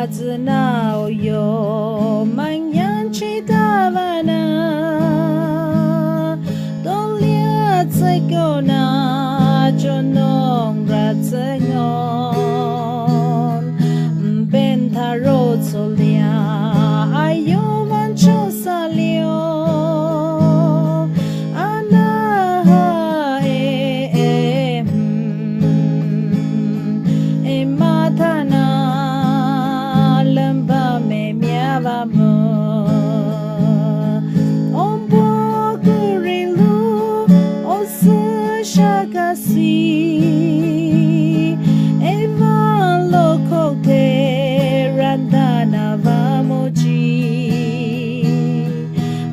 子闹有满眼气大巴那，都列在高那就弄热在我，变他肉粗亮，哎呦完就撒溜，啊那马他那冷巴没面巴么，我不顾人路，我是啥个西，哎嘛路口的人他那巴么吉，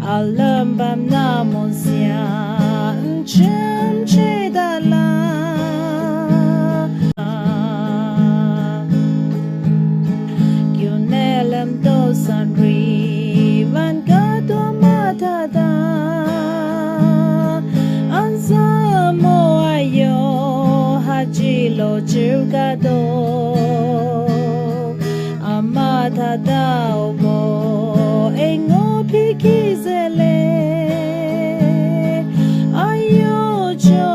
啊冷巴那么香，真知道啦。Sandri van kato matada ansa mo ayo hajilo chugado amatada obo engo pikizele ayo jo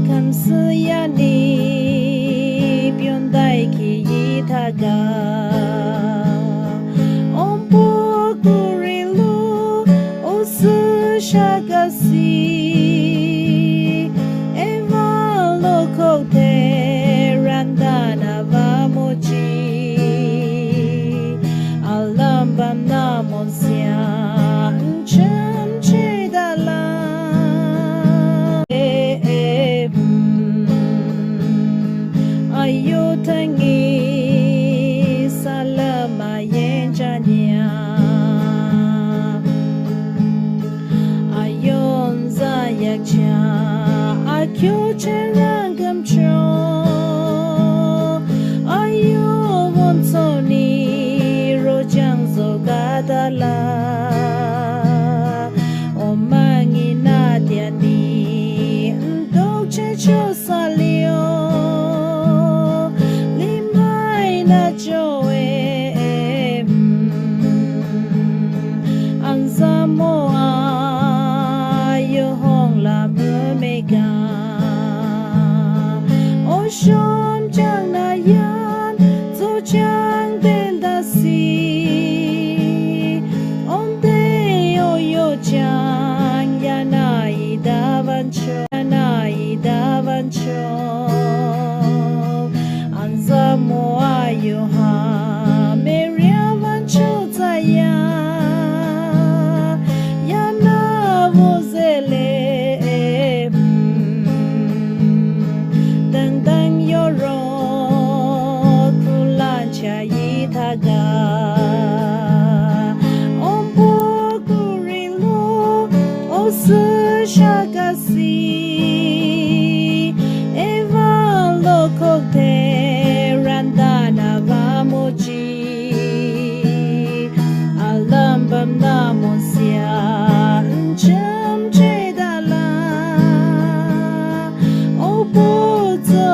kamsuyani Taga on pokurilu osu shagasi eva loko te randana vamochi alambam namonsia cham chedala ayo tangi ayon zayak cha akyo cherangam cho ayo wonsoni rojang zogadala omangi nadiani ndok che cho salio limai na joe Shom jang na yan, zo jang den da si. Om de o yo jang ya na I da van cho, na I da van cho. Anza mo ayo ha, meria van cho za ya. Ya na wo zele. Shagasi eva loko te randana vamoji alambam namonsia cham chedala obozo